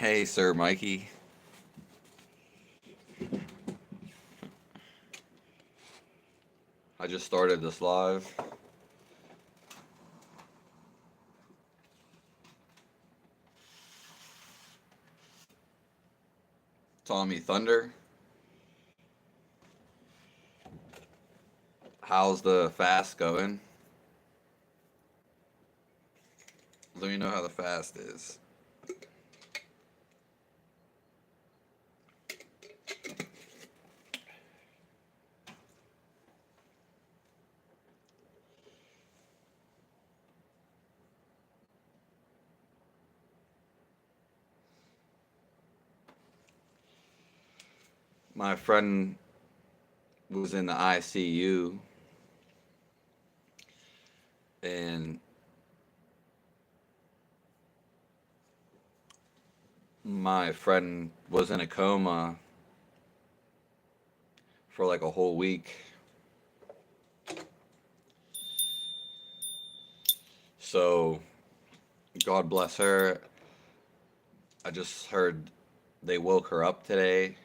Hey, Sir Mikey. I just started this live. Tommy Thunder. How's the fast going? Let me know how the fast is. My friend was in the ICU and my friend was in a coma for like a whole week. So, God bless her. I just heard they woke her up today.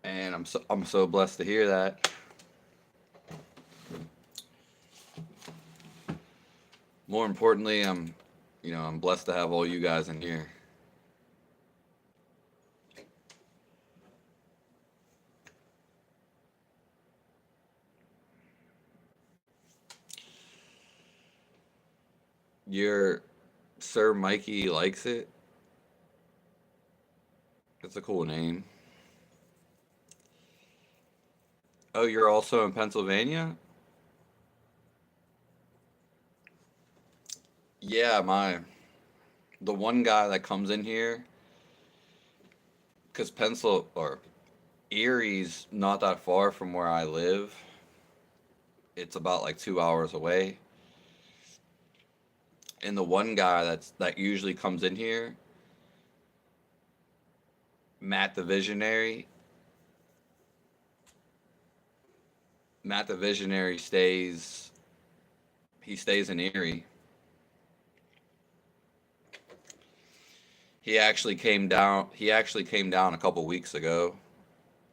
And I'm so blessed to hear that. More importantly, I'm blessed to have all you guys in here. Your Sir Mikey likes it. It's a cool name. Oh, you're also in Pennsylvania? Yeah, the one guy that comes in here, because Pencil or Erie's not that far from where I live. It's about like 2 hours away. And the one guy that usually comes in here, Matt the Visionary. Matt the Visionary stays. He stays in Erie. He actually came down. He actually came down a couple weeks ago,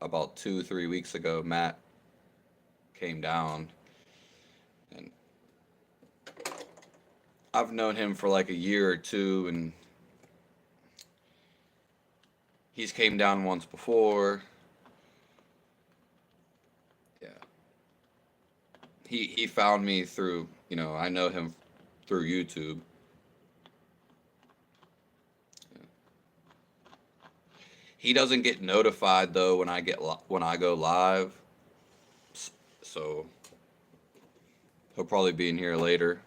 about 2, 3 weeks ago. Matt came down, and I've known him for like a year or two, and he's came down once before. Yeah, he found me through. I know him through YouTube. He doesn't get notified though when I go live, so he'll probably be in here later.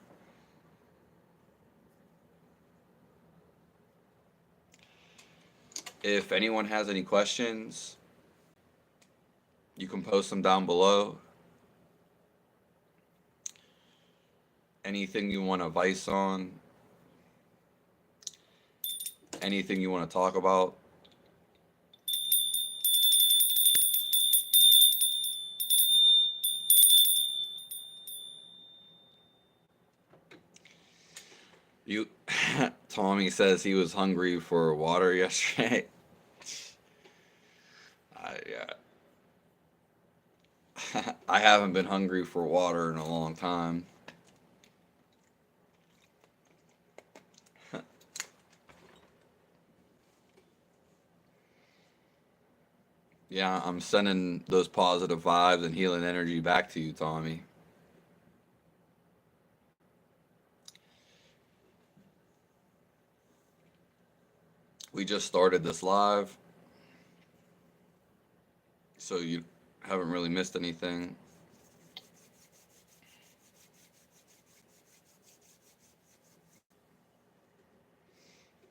If anyone has any questions, you can post them down below. Anything you want advice on, anything you want to talk about. You, Tommy says he was hungry for water yesterday. Yeah, I haven't been hungry for water in a long time. Yeah, I'm sending those positive vibes and healing energy back to you, Tommy. We just started this live, so you haven't really missed anything.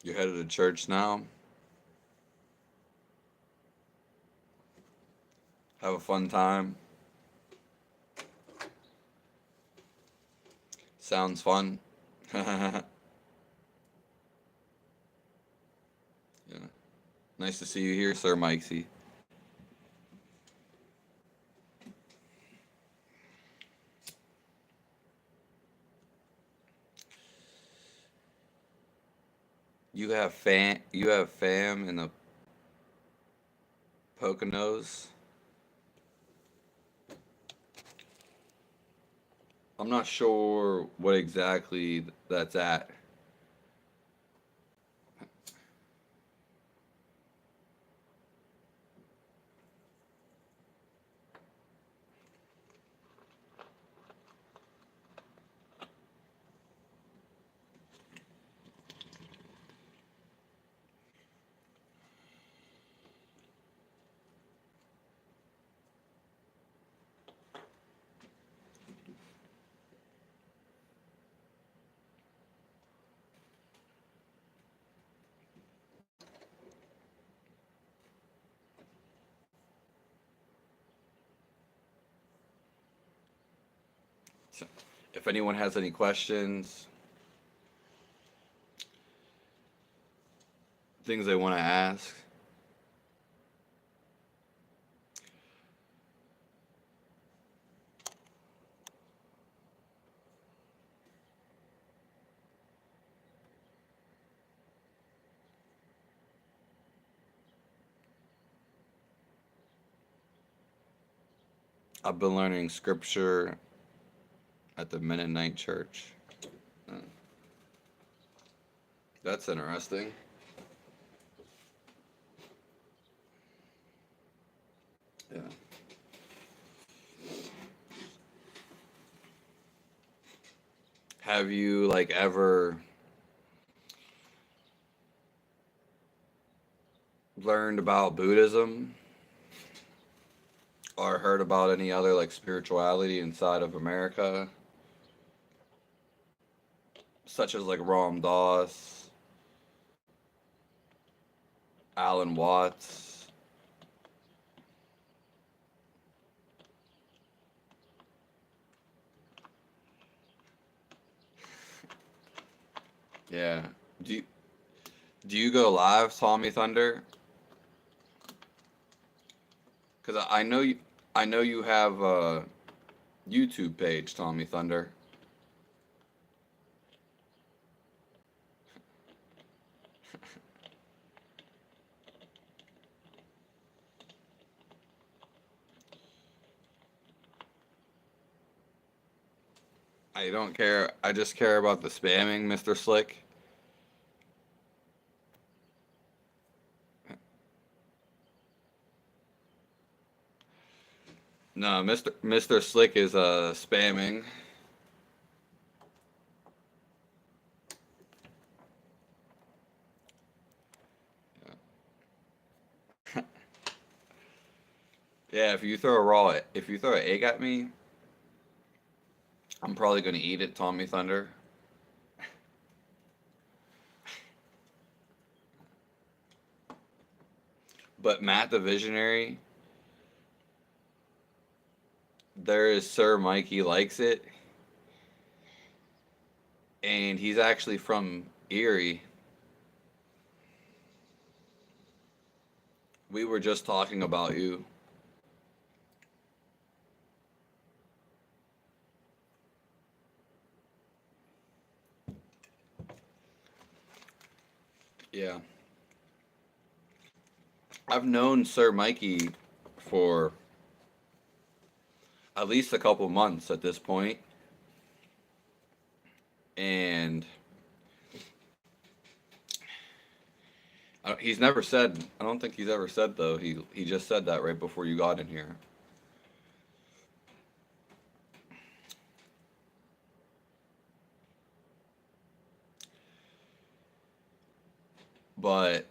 You're headed to church now. Have a fun time. Sounds fun. Yeah. Nice to see you here, Sir Mikey. You have fam in the Poconos. I'm not sure what exactly that's at. So, if anyone has any questions, things they want to ask, I've been learning scripture at the Mennonite Church. Uh, That's interesting. Yeah. Have you like ever learned about Buddhism or heard about any other like spirituality inside of America, such as like Ram Dass, Alan Watts? Yeah. Do you, do you go live, Tommy Thunder? Because I know you have a YouTube page, Tommy Thunder. I don't care. I just care about the spamming, Mr. Slick. No, Mr. Slick is spamming. Yeah, if you throw an egg at me, I'm probably gonna eat it, Tommy Thunder. But Matt the Visionary, there is Sir Mikey likes it, and he's actually from Erie. We were just talking about you. Yeah. I've known Sir Mikey for at least a couple months at this point, and he's never said. I don't think he's ever said though. He just said that right before you got in here. But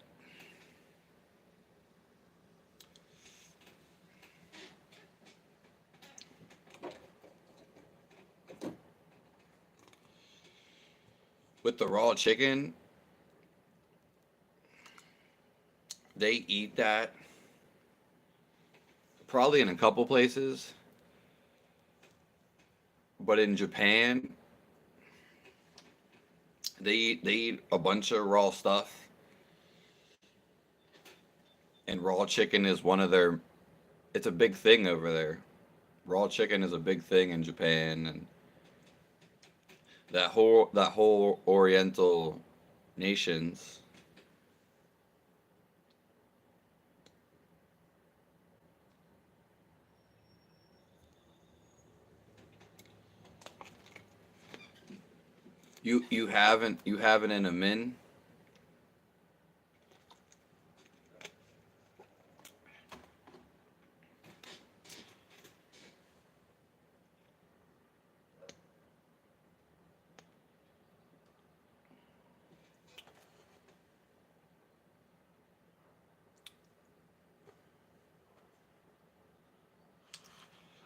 with the raw chicken, they eat that probably in a couple places, but in Japan, they eat a bunch of raw stuff, and raw chicken is one of their. It's a big thing over there. Raw chicken is a big thing in Japan, and that whole Oriental nations. You haven't in a min.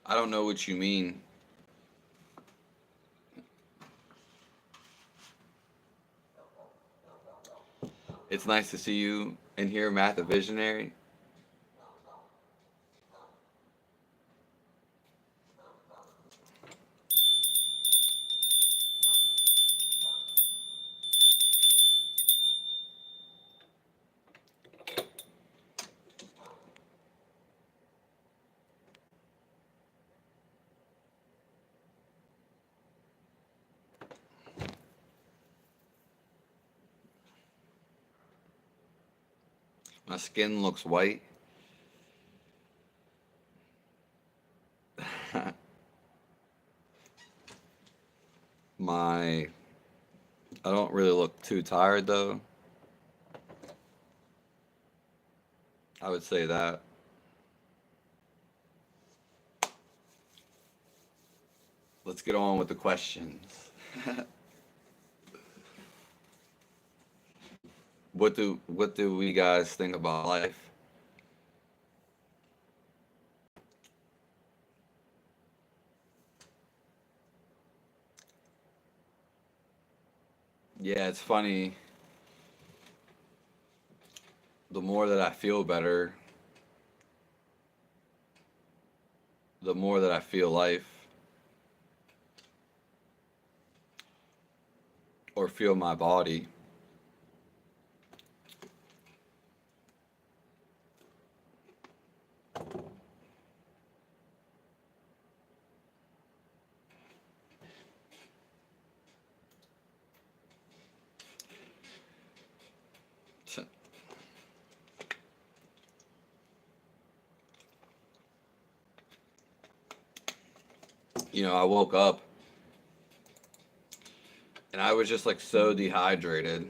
I don't know what you mean. It's nice to see you and hear Matt the Visionary. My skin looks white. My I don't really look too tired though. I would say that. Let's get on with the questions. What do we guys think about life? Yeah, it's funny. The more that I feel better, the more that I feel life or feel my body. I woke up and I was just like so dehydrated.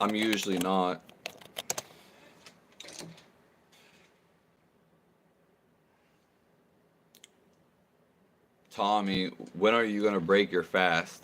I'm usually not. Tommy, when are you going to break your fast?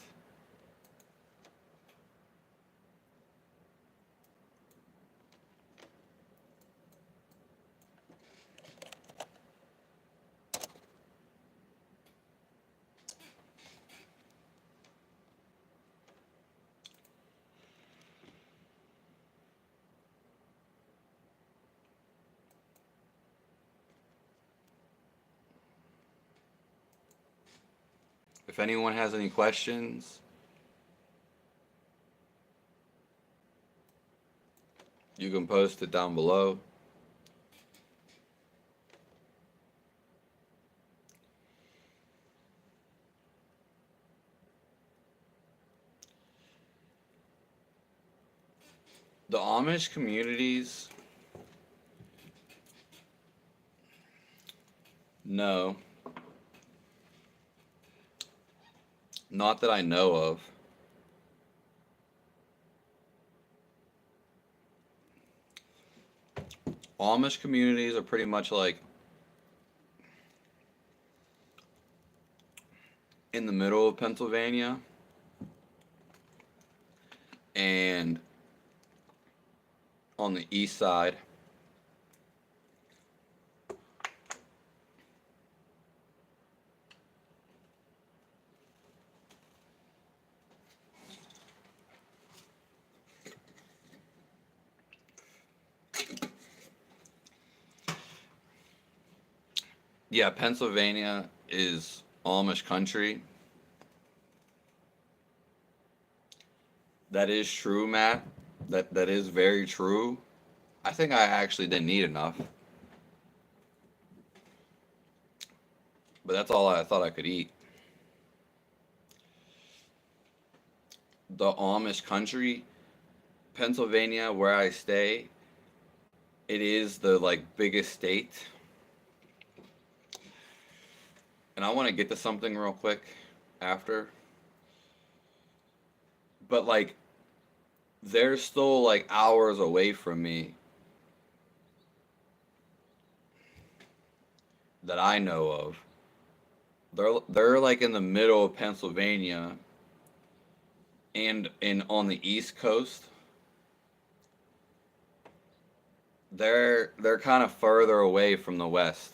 If anyone has any questions, you can post it down below. The Amish communities, no, not that I know of. Amish communities are pretty much like in the middle of Pennsylvania and on the east side. Yeah, Pennsylvania is Amish country. That is true, Matt. That is very true. I think I actually didn't eat enough, but that's all I thought I could eat. The Amish country, Pennsylvania, where I stay, it is the like biggest state. And I want to get to something real quick after. But like they're still like hours away from me that I know of. They're like in the middle of Pennsylvania and in on the East Coast. They're kind of further away from the west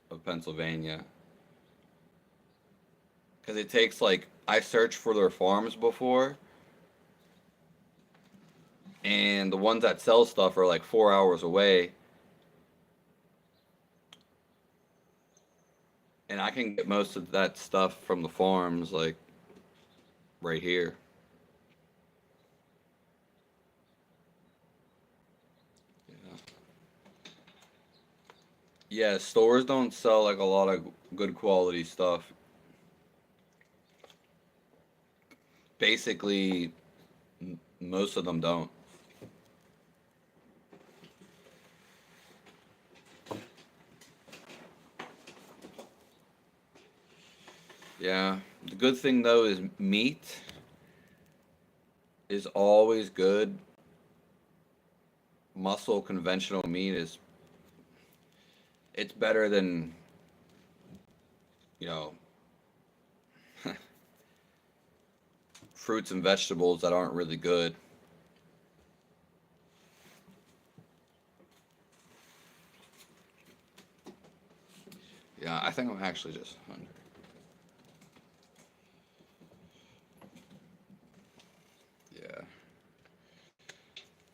of Pennsylvania. Because it takes like I searched for their farms before, and the ones that sell stuff are like 4 hours away, and I can get most of that stuff from the farms like right here. Yeah. Yeah, stores don't sell like a lot of good quality stuff. Basically, most of them don't. Yeah. The good thing though is meat is always good. Muscle conventional meat is it's better than, you know, fruits and vegetables that aren't really good. Yeah, I think I'm actually just hungry. Yeah.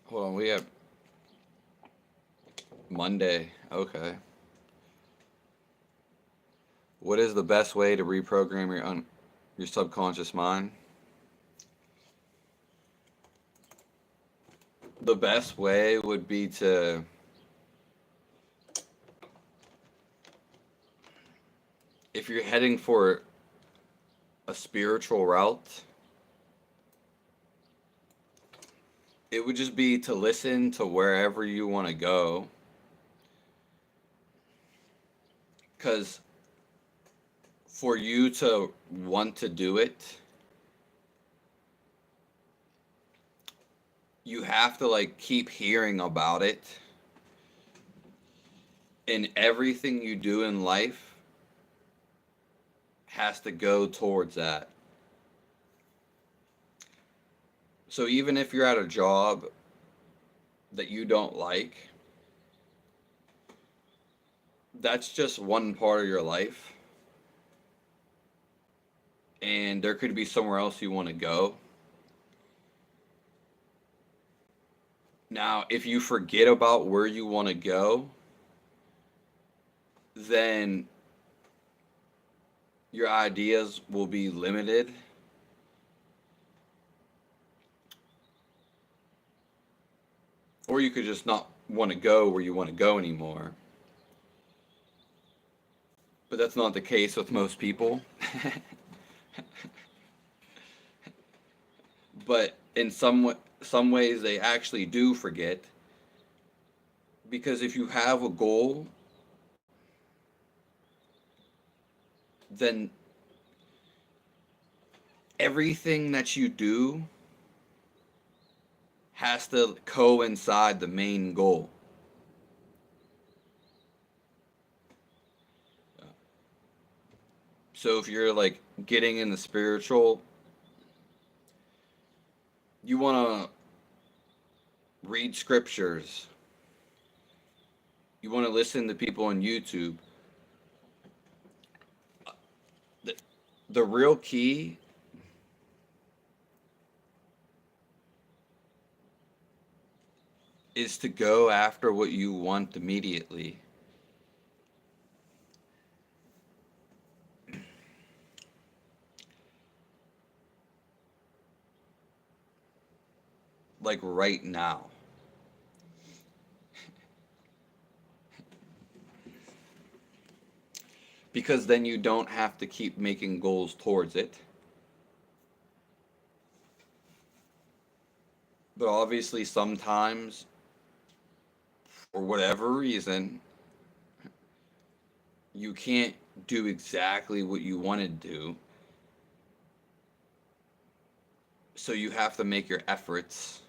Hold on, we have Monday. Okay. What is the best way to reprogram your subconscious mind? The best way would be to if you're heading for a spiritual route, it would just be to listen to wherever you want to go. Because for you to want to do it, you have to like keep hearing about it. And everything you do in life has to go towards that. So even if you're at a job that you don't like, that's just one part of your life. And there could be somewhere else you want to go. Now, if you forget about where you want to go, then your ideas will be limited. Or you could just not want to go where you want to go anymore. But that's not the case with most people. But in some ways they actually do forget, because if you have a goal, then everything that you do has to coincide the main goal. So if you're like getting in the spiritual, you want to read scriptures. You want to listen to people on YouTube. The, the real key is to go after what you want immediately. Like right now. Because then you don't have to keep making goals towards it. But obviously sometimes for whatever reason, you can't do exactly what you want to do. So you have to make your efforts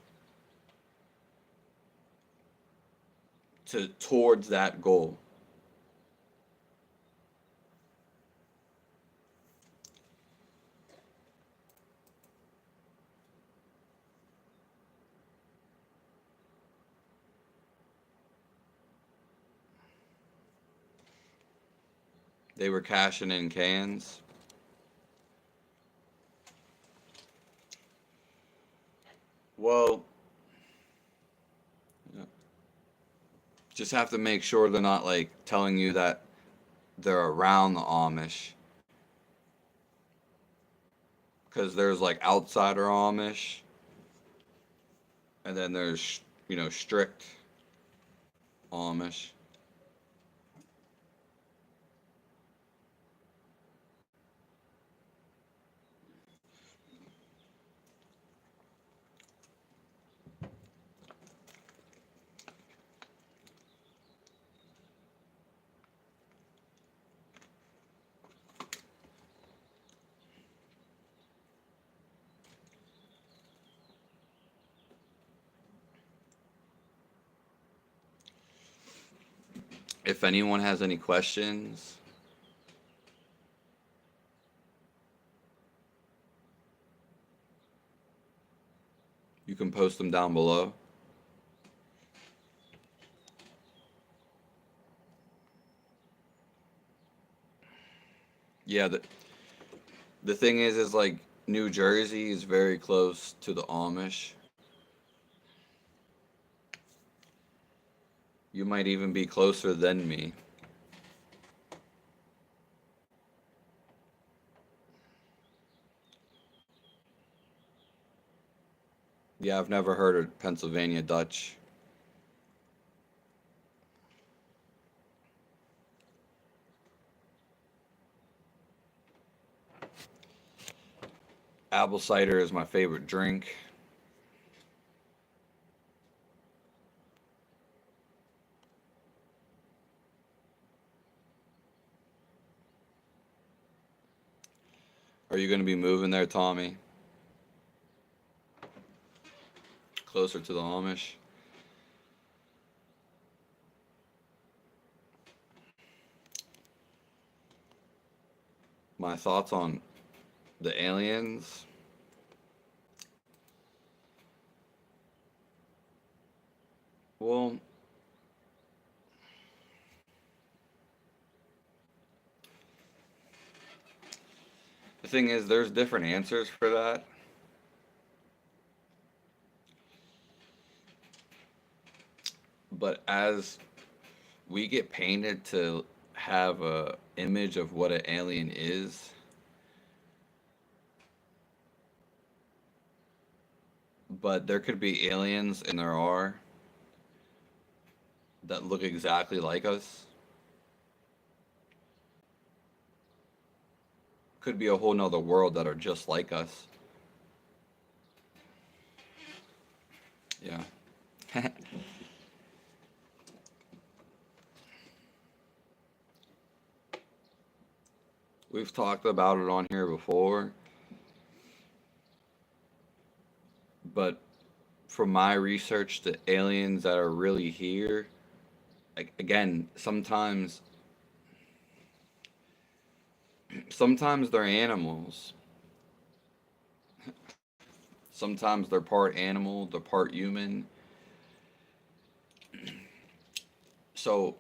towards that goal. They were cashing in cans. Well, just have to make sure they're not like telling you that they're around the Amish. Because there's like outsider Amish, and then there's, strict Amish. If anyone has any questions, you can post them down below. Yeah, the thing is like New Jersey is very close to the Amish. You might even be closer than me. Yeah, I've never heard of Pennsylvania Dutch. Apple cider is my favorite drink. Are you going to be moving there, Tommy? Closer to the Amish? My thoughts on the aliens. Well, the thing is, there's different answers for that. But as we get painted to have a image of what an alien is, but there could be aliens, and there are, that look exactly like us. Could be a whole nother world that are just like us. Yeah. We've talked about it on here before, but from my research, the aliens that are really here, like, again, sometimes they're animals. Sometimes they're part animal, they're part human. So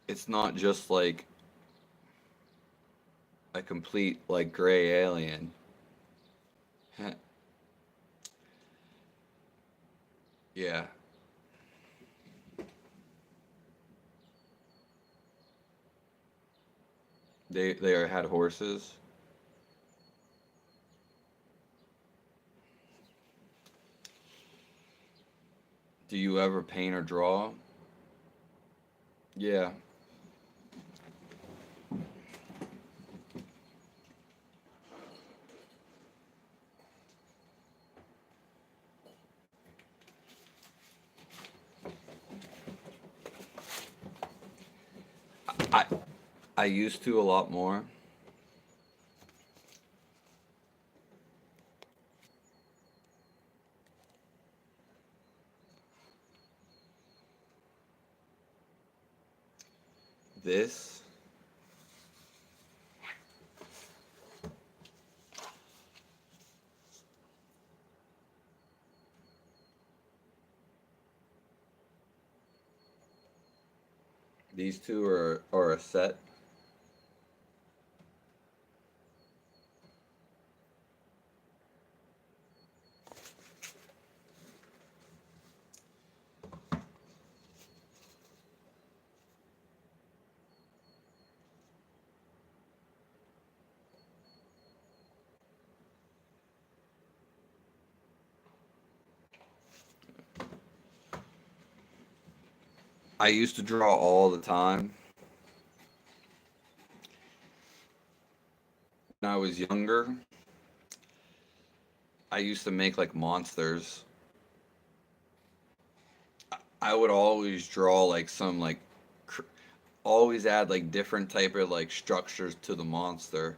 it's not just like a complete like gray alien. Yeah. Had horses. Do you ever paint or draw? Yeah. I I used to a lot more. This these two are a set. I used to draw all the time when I was younger. I used to make like monsters. I would always draw like some like cr- always add like different type of like structures to the monster.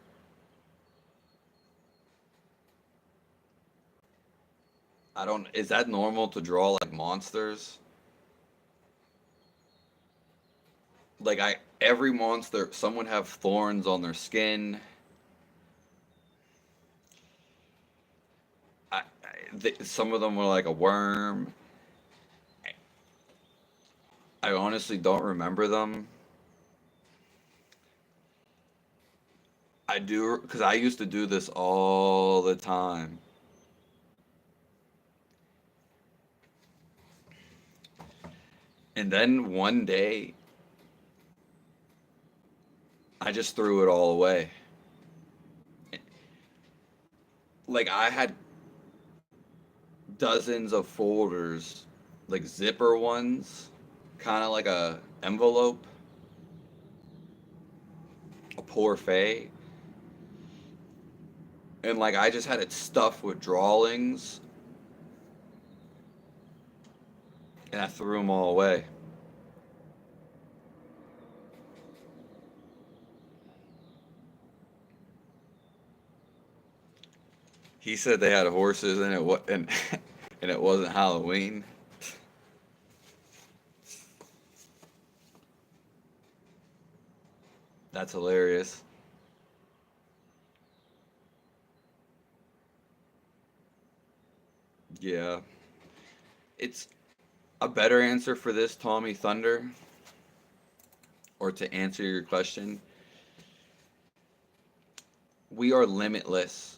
I don't, is that normal to draw like monsters? Like I every monster some would have thorns on their skin. Some of them were like a worm. I honestly don't remember them. I do because I used to do this all the time. And then one day, I just threw it all away. Like I had dozens of folders, like zipper ones, kind of like a envelope, a parfait, and like I just had it stuffed with drawings, and I threw them all away. He said they had horses, and and it wasn't Halloween. That's hilarious. Yeah, it's a better answer for this, Tommy Thunder, or to answer your question. We are limitless.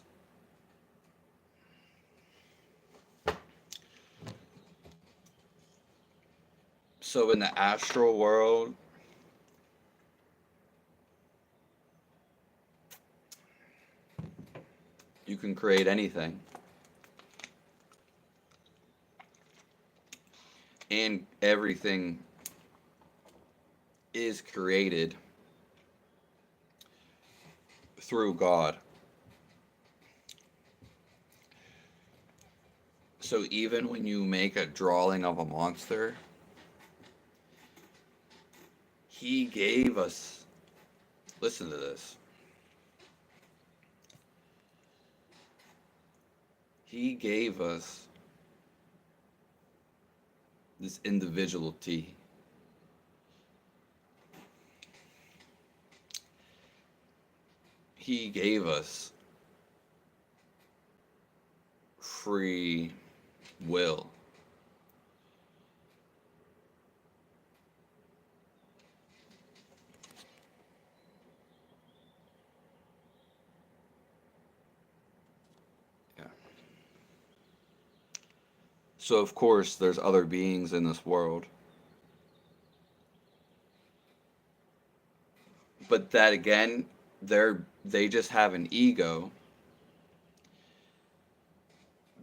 So in the astral world, you can create anything, and everything is created through God. So even when you make a drawing of a monster, he gave us, listen to this. He gave us this individuality. He gave us free will. Yeah. So of course there's other beings in this world. But that again, they just have an ego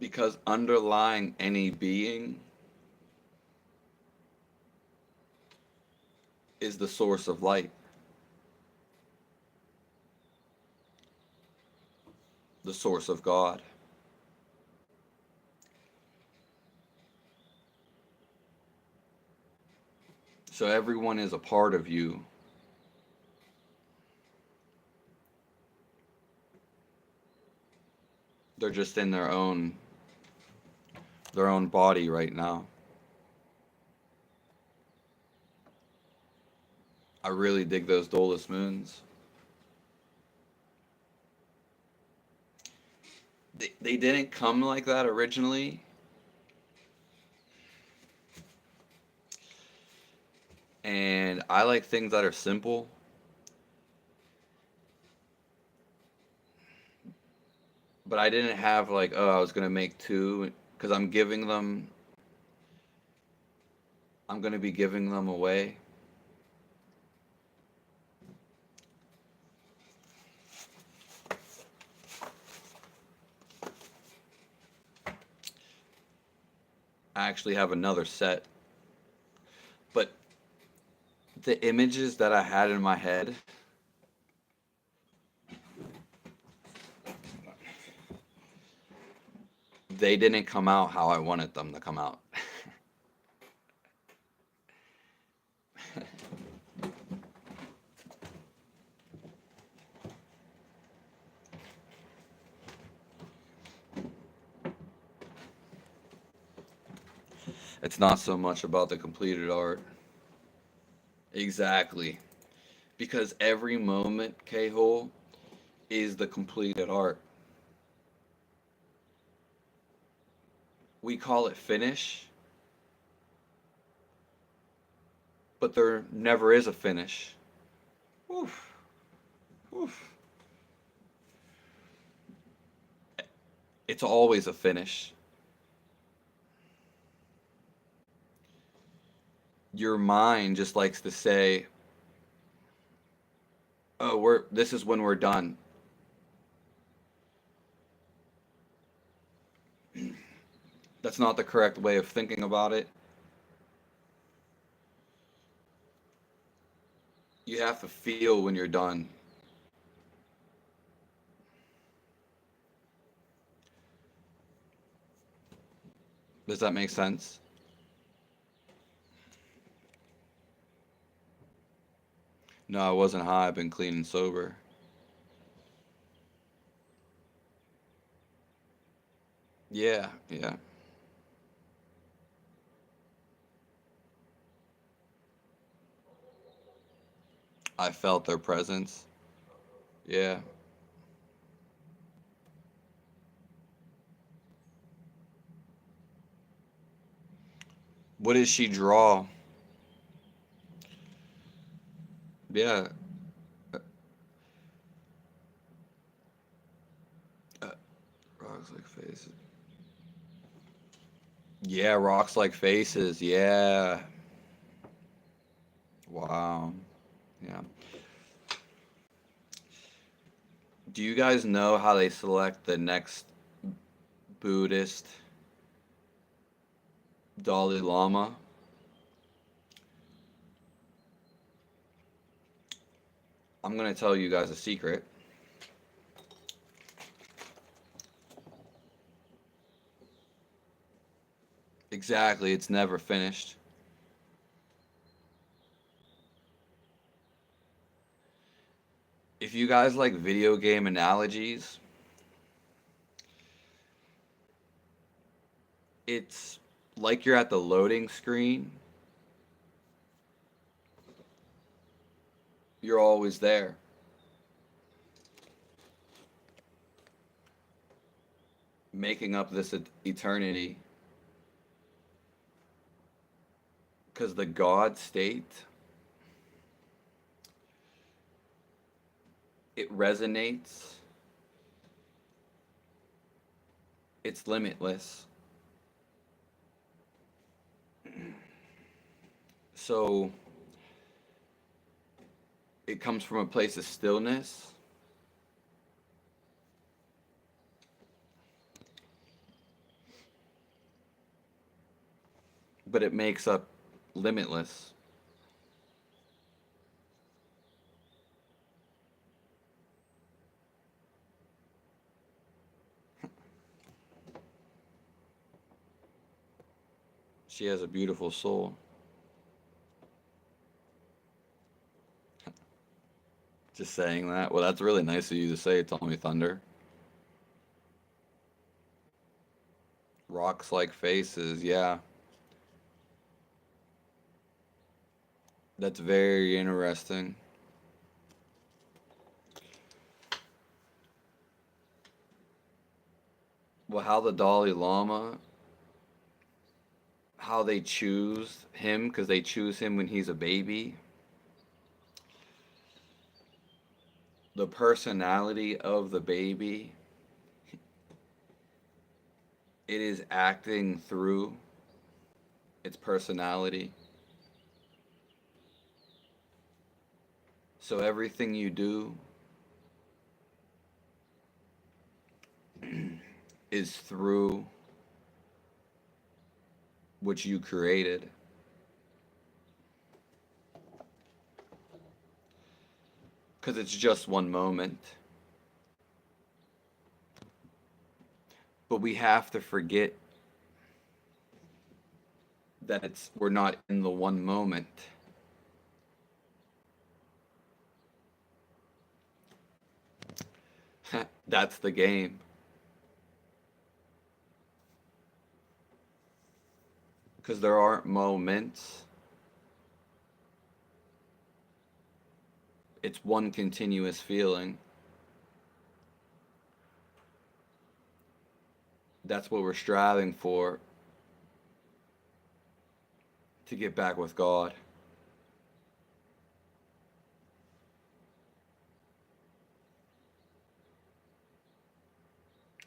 because underlying any being is the source of light, the source of God. So everyone is a part of you They're just in their own body right now. I really dig those Dolus moons. They didn't come like that originally. And I like things that are simple. But I didn't have like, oh, I was gonna make two because I'm gonna be giving them away. I actually have another set, but the images that I had in my head, they didn't come out how I wanted them to come out. It's not so much about the completed art. Exactly. Because every moment, K-Hole, is the completed art. We call it finish, but there never is a finish. Oof. Oof. It's always a finish. Your mind just likes to say, "Oh, this is when we're done." That's not the correct way of thinking about it. You have to feel when you're done. Does that make sense? No, I wasn't high. I've been clean and sober. Yeah, yeah. I felt their presence. Yeah. What does she draw? Yeah. Uh, rocks like faces. Yeah, rocks like faces. Yeah. Wow. Yeah. Do you guys know how they select the next Buddhist Dalai Lama? I'm going to tell you guys a secret. Exactly, it's never finished. If you guys like video game analogies, it's like you're at the loading screen. You're always there. Making up this eternity. Because the God state, it resonates, it's limitless. So it comes from a place of stillness. But it makes up limitless. She has a beautiful soul. Just saying that. Well, that's really nice of you to say, Tommy Thunder. fox-like faces, yeah. That's very interesting. Well, how the Dalai Lama, how they choose him, because they choose him when he's a baby. The personality of the baby, it is acting through its personality. So everything you do is through what you created. Because it's just one moment. But we have to forget that we're not in the one moment. That's the game. Because there aren't moments. It's one continuous feeling. That's what we're striving for, to get back with God.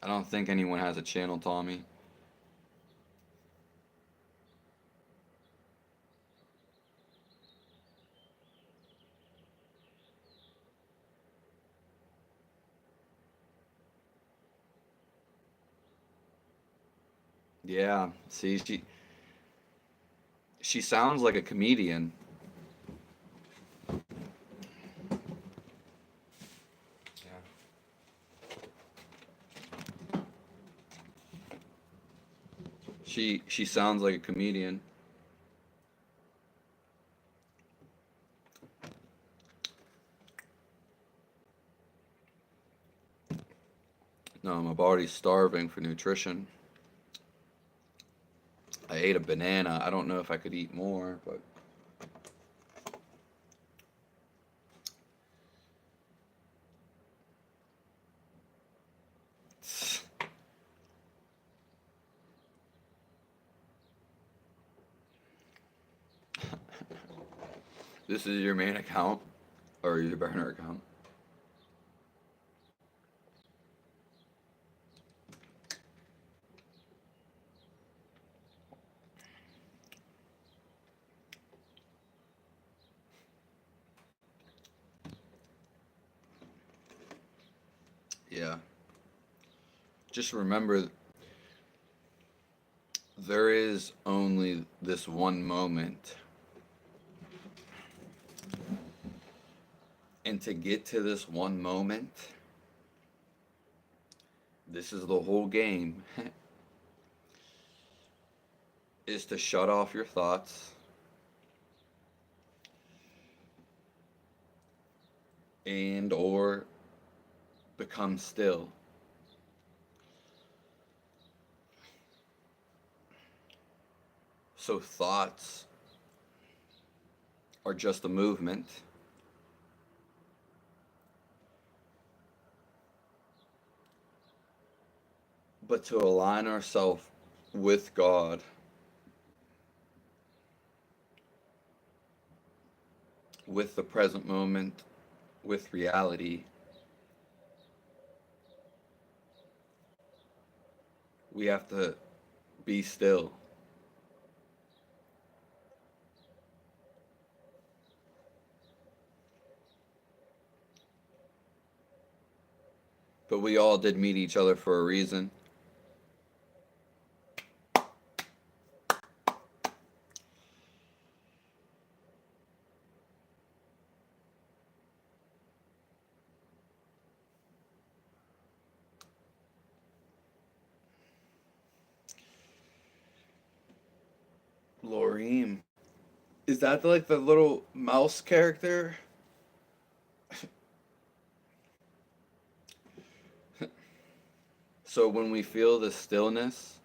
I don't think anyone has a channel, Tommy. Yeah, see, she sounds like a comedian. She sounds like a comedian. No, my body's starving for nutrition. I ate a banana. I don't know if I could eat more, but this is your main account or your burner account. Yeah. Just remember, there is only this one moment. And to get to this one moment, this is the whole game, is to shut off your thoughts and or become still. So thoughts are just a movement. But to align ourselves with God, with the present moment, with reality, we have to be still. But we all did meet each other for a reason. Loreem. Is that like the little mouse character? So when we feel the stillness,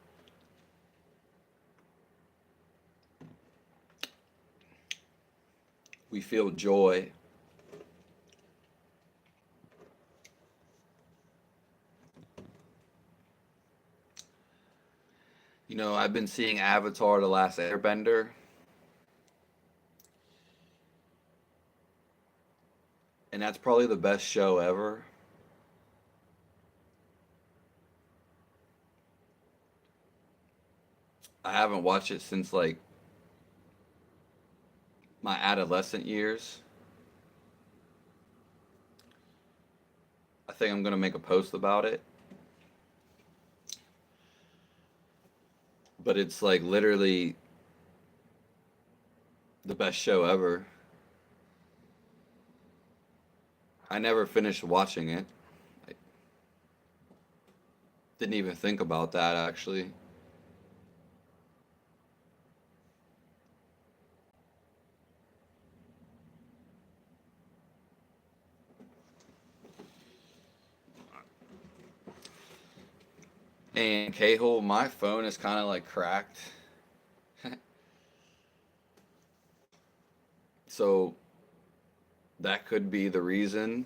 we feel joy. You know, I've been seeing Avatar: The Last Airbender, and that's probably the best show ever. I haven't watched it since like my adolescent years. I think I'm gonna make a post about it. But it's like literally the best show ever. I never finished watching it. I didn't even think about that actually. And K-hole, my phone is kind of like cracked. So that could be the reason.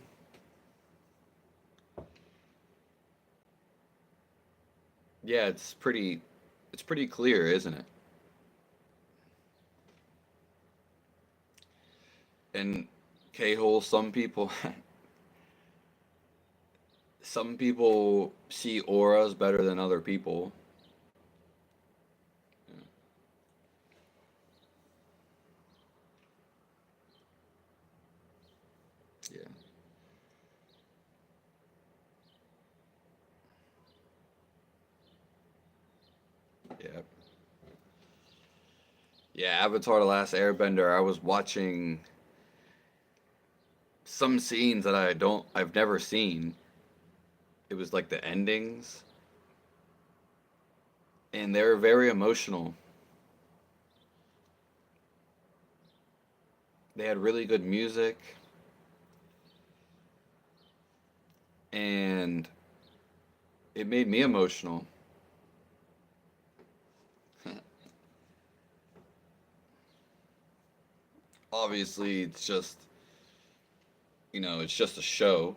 Yeah, it's pretty clear, isn't it? And K-hole, some people see auras better than other people. Yeah. Yeah. Yeah, Avatar: The Last Airbender. I was watching some scenes that I've never seen. It was like the endings, and they were very emotional. They had really good music, and it made me emotional. Obviously, it's just a show.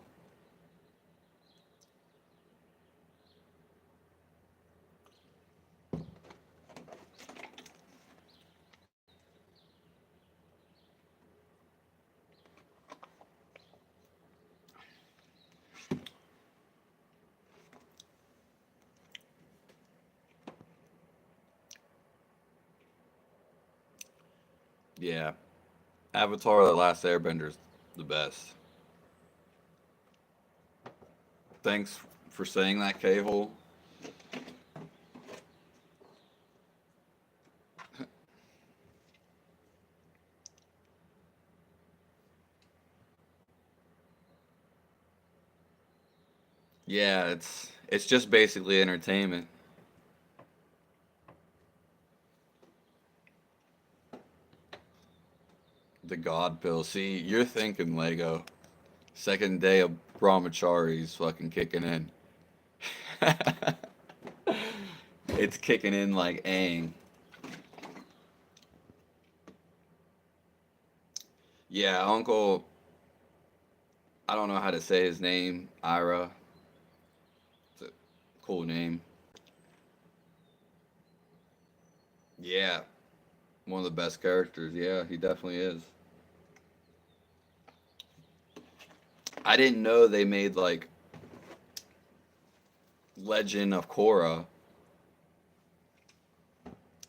Yeah, Avatar: The Last Airbender is the best. Thanks for saying that, Cable. Yeah, it's just basically entertainment. The God Pill. See, you're thinking Lego. Second day of Brahmachari's fucking kicking in. It's kicking in like Aang. Yeah, Uncle. I don't know how to say his name. Ira. It's a cool name. Yeah, one of the best characters. Yeah, he definitely is. I didn't know they made like Legend of Korra.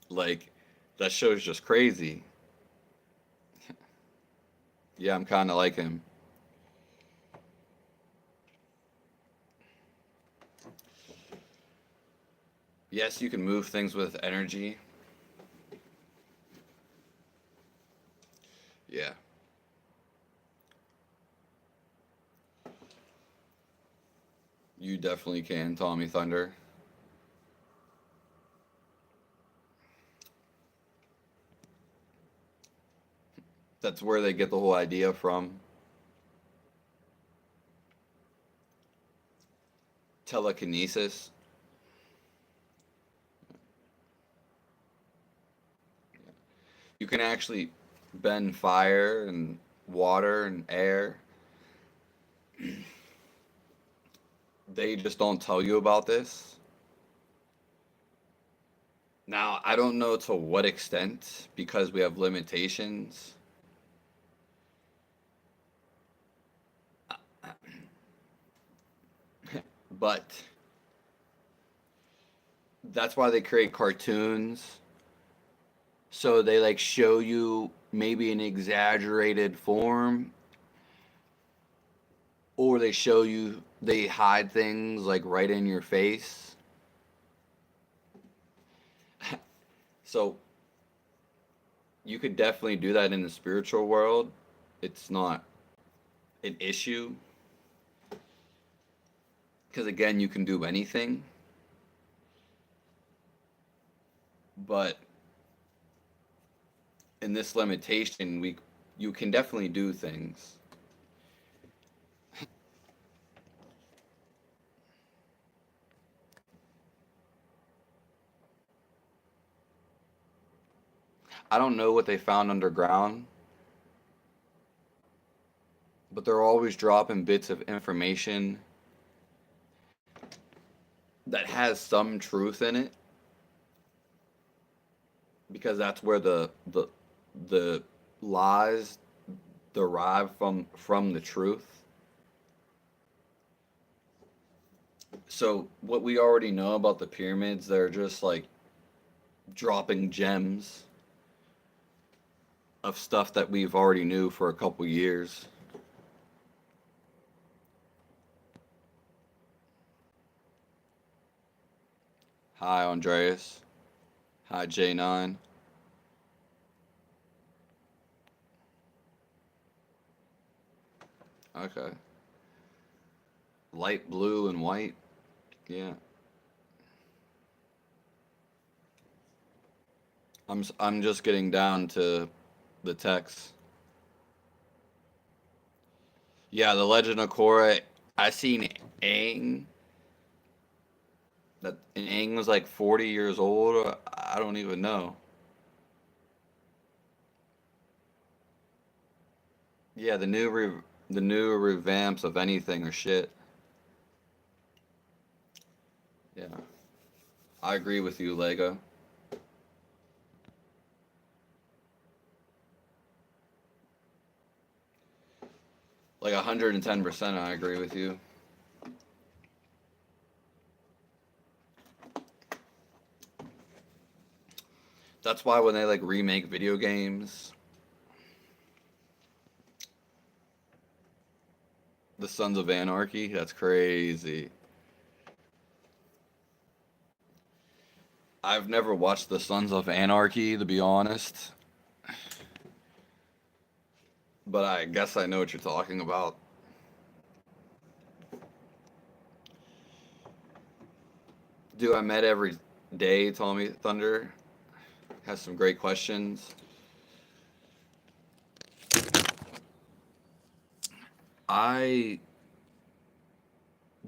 Like that show's just crazy. Yeah, I'm kind of like him. Yes, you can move things with energy. Yeah, you definitely can, Tommy Thunder. That's where they get the whole idea from. Telekinesis. You can actually bend fire and water and air. They just don't tell you about this. Now, I don't know to what extent, because we have limitations, but that's why they create cartoons. So they like show you maybe an exaggerated form, or they show you, they hide things like right in your face. So you could definitely do that in the spiritual world. It's not an issue, because again, you can do anything. But in this limitation, we you can definitely do things. I don't know what they found underground, but they're always dropping bits of information that has some truth in it, because that's where the lies derive from the truth. So what we already know about the pyramids, they're just like dropping gems of stuff that we've already knew for a couple years. Hi, Andreas. Hi, J9. Okay. Light blue and white. Yeah. I'm just getting down to the text. Yeah, the Legend of Korra. I seen Aang. That Aang was like 40 years old. Or I don't even know. Yeah, the new revamps of anything are shit. Yeah, I agree with you, Lego. Like 110%, I agree with you. That's why when they like remake video games, the Sons of Anarchy, that's crazy. I've never watched the Sons of Anarchy, to be honest, but I guess I know what you're talking about. Do I met every day, Tommy Thunder? Has some great questions. I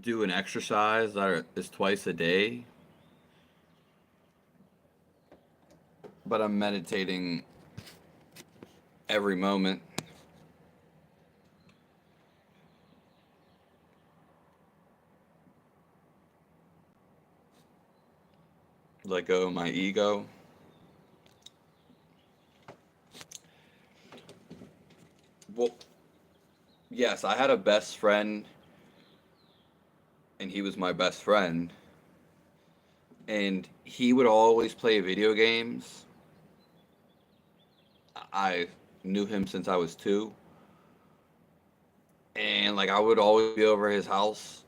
do an exercise that is twice a day, but I'm meditating every moment. Let go of my ego. Well, yes, I had a best friend, and he was my best friend, and he would always play video games. I knew him since I was 2, and like I would always be over his house.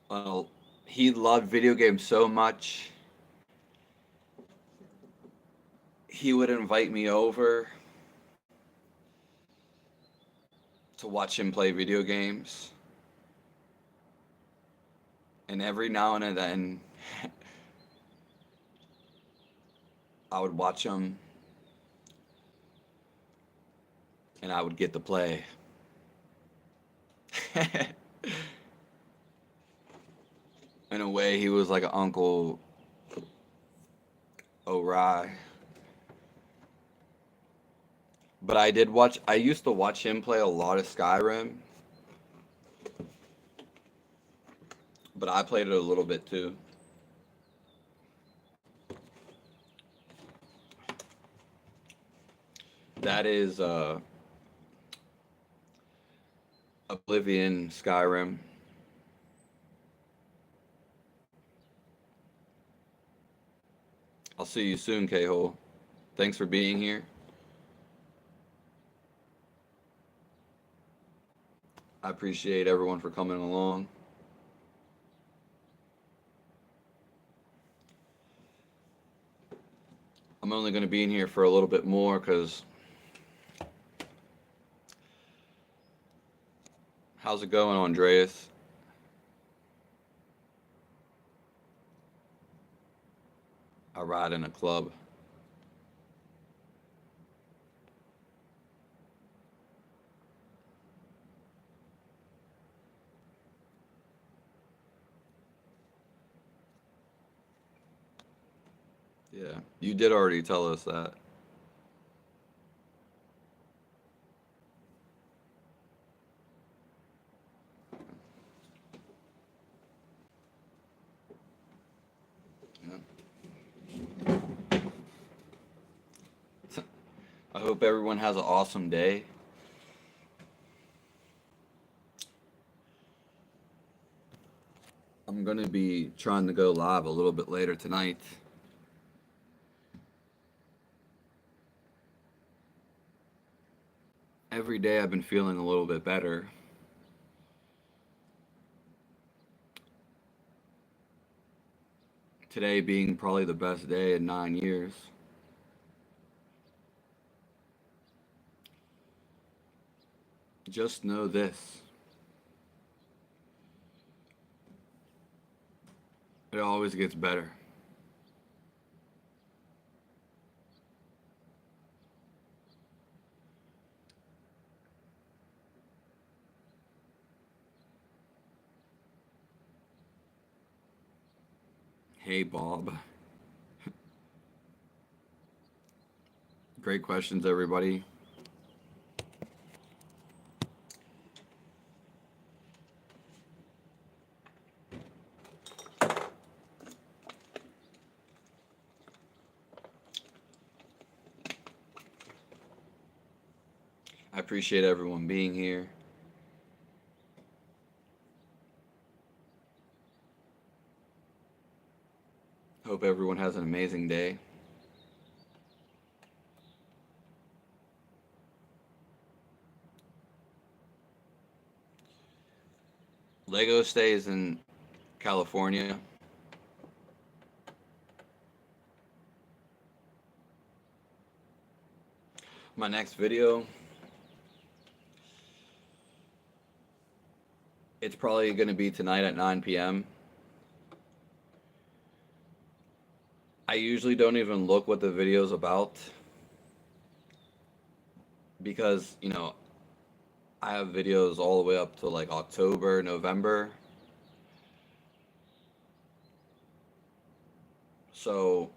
Uh, he loved video games so much. He would invite me over to watch him play video games, and every now and then I would watch him, and I would get to play. In a way, he was like an Uncle O'Rye. But I used to watch him play a lot of Skyrim, but I played it a little bit too. That is Oblivion Skyrim. I'll see you soon, K-Hole. Thanks for being here. I appreciate everyone for coming along. I'm only going to be in here for a little bit more because how's it going, Andreas? I ride in a club. Yeah, you did already tell us that. Yeah. I hope everyone has an awesome day. I'm going to be trying to go live a little bit later tonight. Every day I've been feeling a little bit better. Today being probably the best day in 9 years. Just know this. It always gets better. Hey, Bob. Great questions, everybody. I appreciate everyone being here. Hope everyone has an amazing day. Lego stays in California. My next video, it's probably going to be tonight at 9 p.m. I usually don't even look what the video's about because, I have videos all the way up to like October, November. So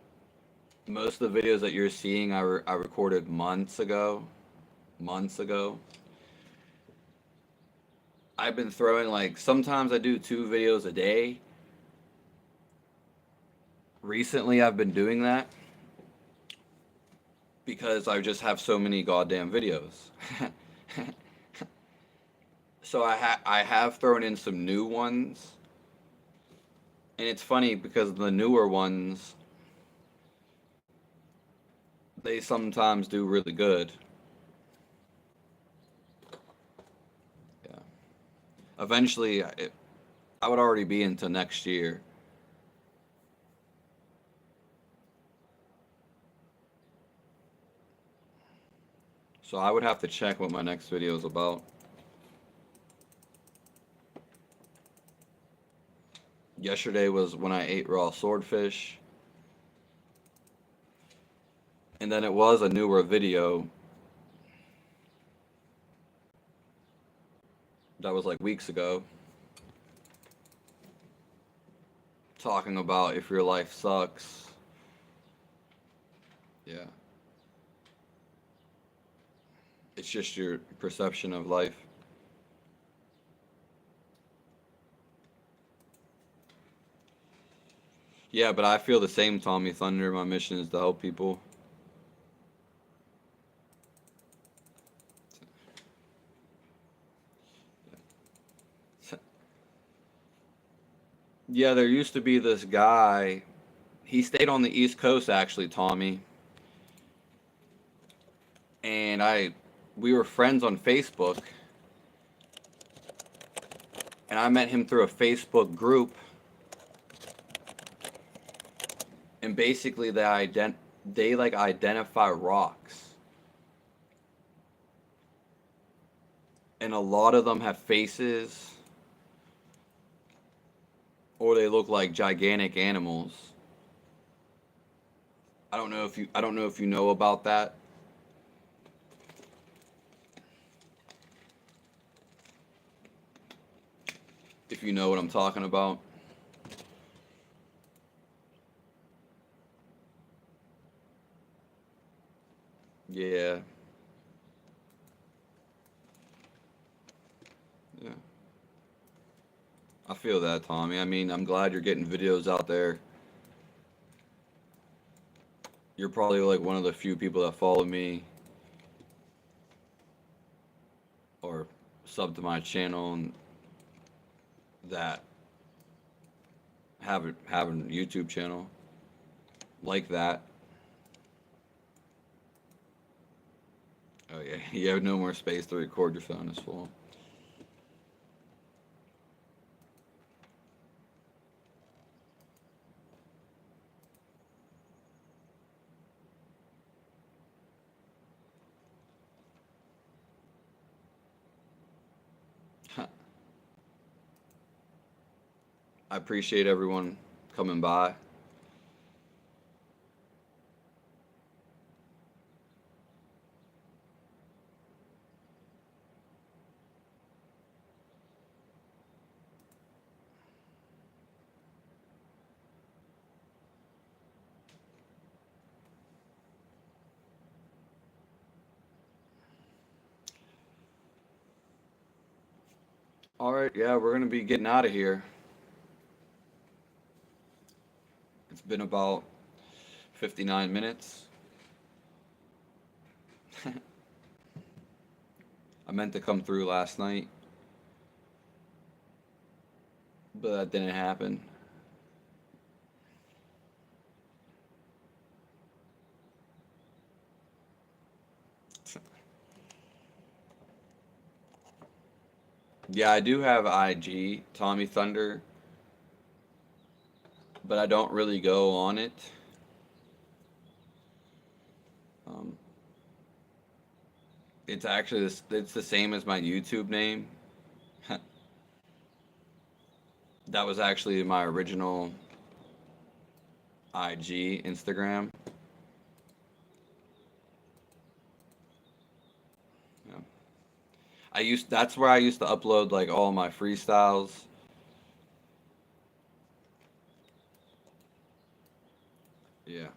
most of the videos that you're seeing, I recorded months ago. Months ago. I've been throwing like, sometimes I do 2 videos a day. Recently, I've been doing that because I just have so many goddamn videos. So I have thrown in some new ones. And it's funny because the newer ones, they sometimes do really good. Yeah. Eventually, I would already be into next year. So I would have to check what my next video is about. Yesterday was when I ate raw swordfish. And then it was a newer video that was like weeks ago, talking about if your life sucks. Yeah. It's just your perception of life. Yeah, but I feel the same, Tommy Thunder. My mission is to help people. Yeah, there used to be this guy. He stayed on the East Coast, actually, Tommy. And we were friends on Facebook. And I met him through a Facebook group. And basically, they like identify rocks. And a lot of them have faces, or they look like gigantic animals. I don't know if you know about that. If you know what I'm talking about. Yeah. Yeah. I feel that, Tommy. I mean, I'm glad you're getting videos out there. You're probably like one of the few people that follow me or sub to my channel and that have a YouTube channel like that. Oh yeah, you have no more space to record. Your phone is full. I appreciate everyone coming by. All right, yeah, we're gonna be getting out of here. It's been about 59 minutes. I meant to come through last night, but that didn't happen. Yeah, I do have IG, Tommy Thunder, but I don't really go on it. Um, it's actually it's the same as my YouTube name. That was actually my original IG Instagram. Yeah. That's where I used to upload like all my freestyles. Yeah.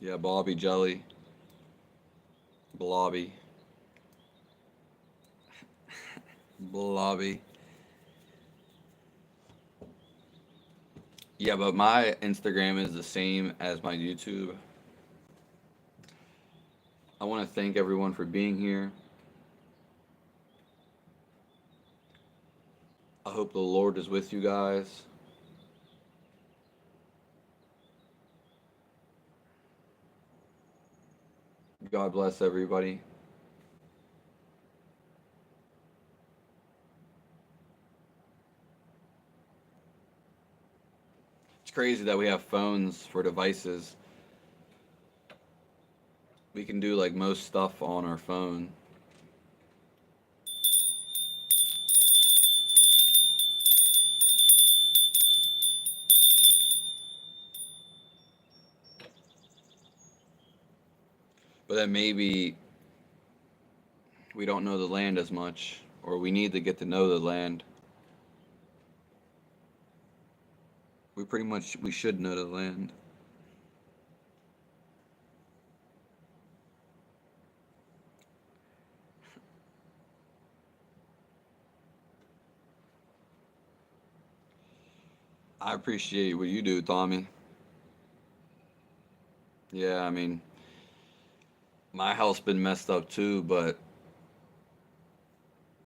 Yeah, Bobby Jelly, Blobby, Blobby. Yeah, but my Instagram is the same as my YouTube. I want to thank everyone for being here. I hope the Lord is with you guys. God bless everybody. It's crazy that we have phones for devices. We can do like most stuff on our phone. But then maybe we don't know the land as much, or we need to get to know the land. We should know the land. I appreciate what you do, Tommy. Yeah, I mean, my house been messed up too, but